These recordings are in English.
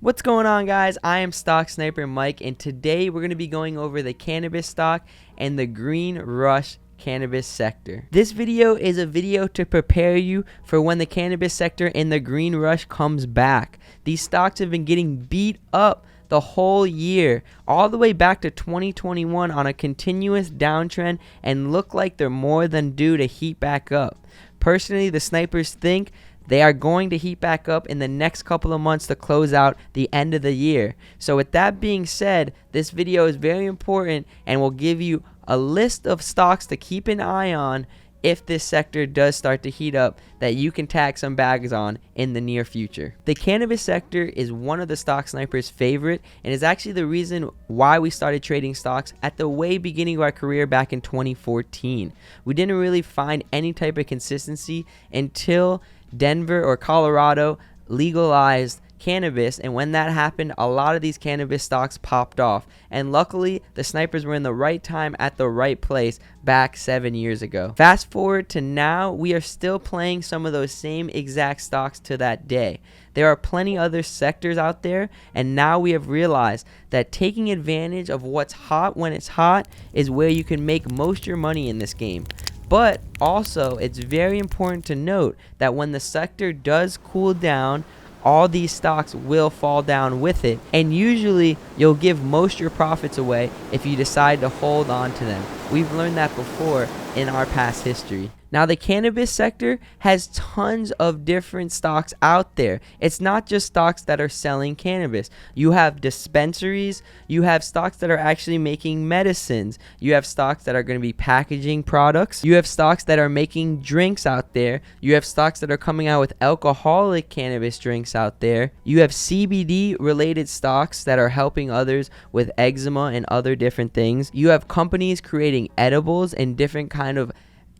What's going on, guys? I am Stock Sniper Mike, and today we're going to be going over the cannabis stock and the green rush cannabis sector. This video is a video to prepare you for when the cannabis sector and the green rush comes back. These stocks have been getting beat up the whole year, all the way back to 2021 on a continuous downtrend, and look like they're more than due to heat back up. Personally, the snipers think they are going to heat back up in the next couple of months to close out the end of the year. So with that being said, this video is very important and will give you a list of stocks to keep an eye on if this sector does start to heat up that you can tag some bags on in the near future. The cannabis sector is one of the Stock Sniper's favorite, and is actually the reason why we started trading stocks at the way beginning of our career back in 2014. We didn't really find any type of consistency until Denver or Colorado legalized cannabis, and when that happened, a lot of these cannabis stocks popped off, and luckily the snipers were in the right time at the right place back 7 years ago. Fast forward to now, we are still playing some of those same exact stocks to that day. There are plenty other sectors out there, and now we have realized that taking advantage of what's hot when it's hot is where you can make most of your money in this game. But also, it's very important to note that when the sector does cool down, all these stocks will fall down with it, and usually you'll give most of your profits away if you decide to hold on to them. We've learned that before in our past history. Now, the cannabis sector has tons of different stocks out there. It's not just stocks that are selling cannabis. You have dispensaries, you have stocks that are actually making medicines, you have stocks that are going to be packaging products, you have stocks that are making drinks out there, you have stocks that are coming out with alcoholic cannabis drinks out there, you have CBD related stocks that are helping others with eczema and other different things, you have companies creating edibles and different kind of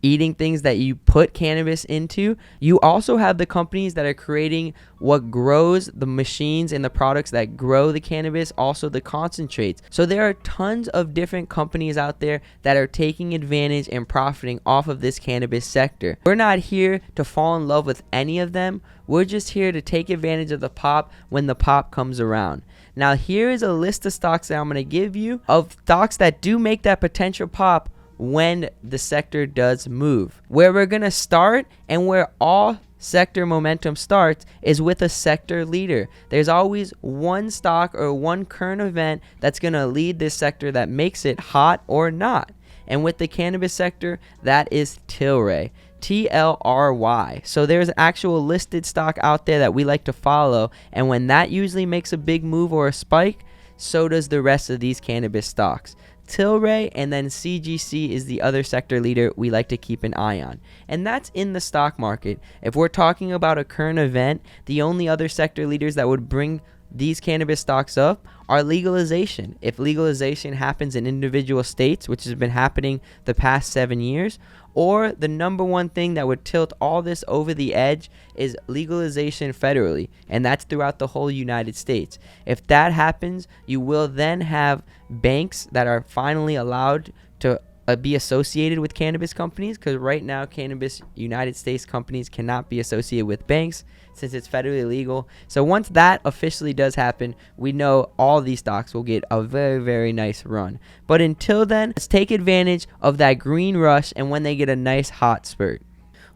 eating things that you put cannabis into. You also have the companies that are creating what grows the machines and the products that grow the cannabis, also the concentrates. So there are tons of different companies out there that are taking advantage and profiting off of this cannabis sector. We're not here to fall in love with any of them. We're just here to take advantage of the pop when the pop comes around. Now, here is a list of stocks that I'm going to give you of stocks that do make that potential pop when the sector does move. Where we're going to start, and where all sector momentum starts, is with a sector leader. There's always one stock or one current event that's going to lead this sector that makes it hot or not. And with the cannabis sector, that is TLRY. TLRY. So there's an actual listed stock out there that we like to follow, and when that usually makes a big move or a spike, so does the rest of these cannabis stocks. TLRY and then CGC is the other sector leader we like to keep an eye on. And that's in the stock market. If we're talking about a current event, the only other sector leaders that would bring these cannabis stocks up are legalization. If legalization happens in individual states, which has been happening the past 7 years, or the number one thing that would tilt all this over the edge is legalization federally, and that's throughout the whole United States. If that happens, you will then have banks that are finally allowed to be associated with cannabis companies, because right now cannabis United States companies cannot be associated with banks since it's federally legal. So once that officially does happen, we know all these stocks will get a very, very nice run. But until then, let's take advantage of that green rush and when they get a nice hot spurt.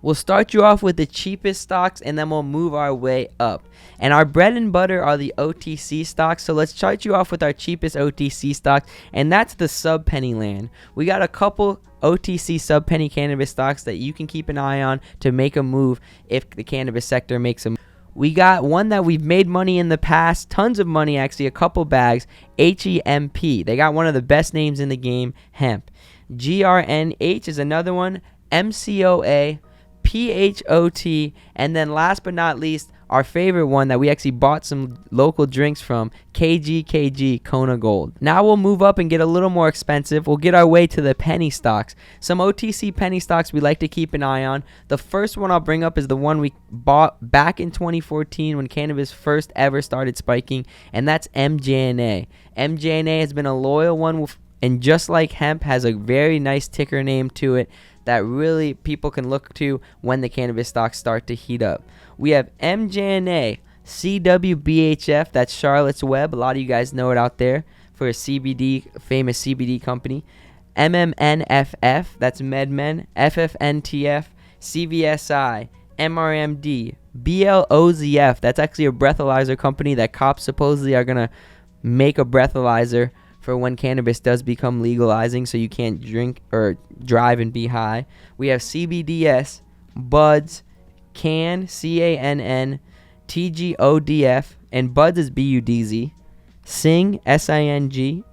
We'll start you off with the cheapest stocks, and then we'll move our way up. And our bread and butter are the OTC stocks. So let's start you off with our cheapest OTC stocks, and that's the sub-penny land. We got a couple OTC sub-penny cannabis stocks that you can keep an eye on to make a move if the cannabis sector makes a move. We got one that we've made money in the past, tons of money actually, a couple bags, HEMP. They got one of the best names in the game, hemp. GRNH is another one, MCOA, PHOT, and then last but not least, our favorite one that we actually bought some local drinks from, KGKG, Kona Gold. Now we'll move up and get a little more expensive. We'll get our way to the penny stocks. Some OTC penny stocks we like to keep an eye on. The first one I'll bring up is the one we bought back in 2014 when cannabis first ever started spiking, and that's MJNA. MJNA has been a loyal one, and just like hemp, has a very nice ticker name to it. that really people can look to when the cannabis stocks start to heat up. We have MJNA, CWBHF, that's Charlotte's Web. A lot of you guys know it out there for a famous CBD company. MMNFF, that's MedMen, FFNTF, CVSI, MRMD, BLOZF, that's actually a breathalyzer company that cops supposedly are going to make a breathalyzer for when cannabis does become legalizing so you can't drink or drive and be high. We have CBDS, BUDZ, CANN, CANN, TGODF, and BUDZ is BUDZ, SING, SING,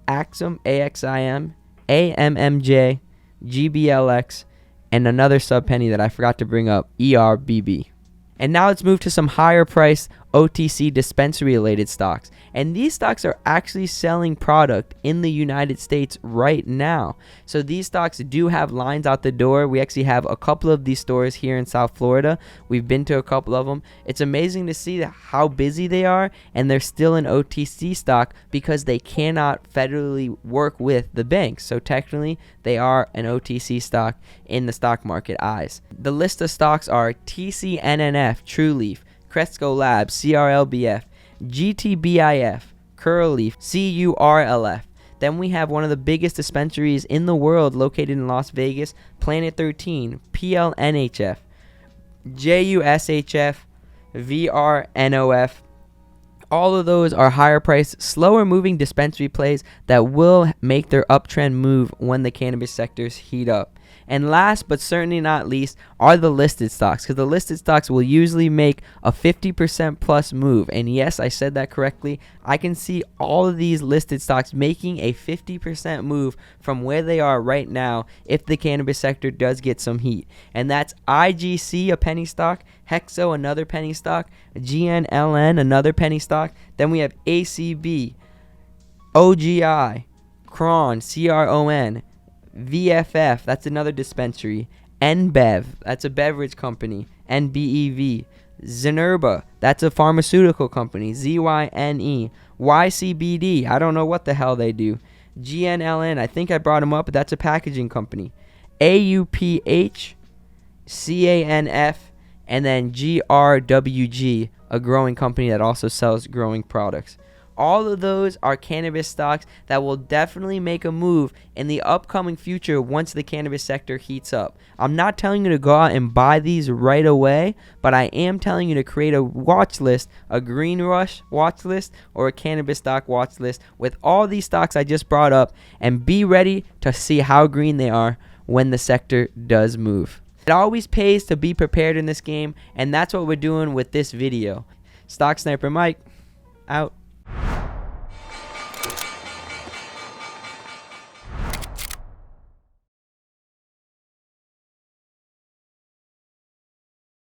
AXIM, AXIM, AMMJ, GBLX, and another sub-penny that I forgot to bring up, ERBB. And now let's move to some higher priced OTC dispensary related stocks. And these stocks are actually selling product in the United States right now. So these stocks do have lines out the door. We actually have a couple of these stores here in South Florida. We've been to a couple of them. It's amazing to see how busy they are, and they're still an OTC stock because they cannot federally work with the banks. So technically, they are an OTC stock in the stock market eyes. The list of stocks are TCNNF, TrueLeaf, Cresco Labs, CRLBF, GTBIF, CURLF, CURLF. Then we have one of the biggest dispensaries in the world located in Las Vegas, Planet 13, PLNHF, JUSHF, VRNOF. All of those are higher priced, slower moving dispensary plays that will make their uptrend move when the cannabis sectors heat up. And last but certainly not least are the listed stocks, because the listed stocks will usually make a 50% plus move. And yes, I said that correctly. I can see all of these listed stocks making a 50% move from where they are right now if the cannabis sector does get some heat. And that's IGC, a penny stock, HEXO, another penny stock, GNLN, another penny stock. Then we have ACB, OGI, CRON, CRON, VFF, that's another dispensary, NBEV, that's a beverage company, NBEV, Zenerba, that's a pharmaceutical company, ZYNE, YCBD, I don't know what the hell they do, GNLN, I think I brought them up, but that's a packaging company, AUPH, CANF, and then GRWG, a growing company that also sells growing products. All of those are cannabis stocks that will definitely make a move in the upcoming future once the cannabis sector heats up. I'm not telling you to go out and buy these right away, but I am telling you to create a watch list, a green rush watch list or a cannabis stock watch list with all these stocks I just brought up, and be ready to see how green they are when the sector does move. It always pays to be prepared in this game, and that's what we're doing with this video. Stock Sniper Mike, out.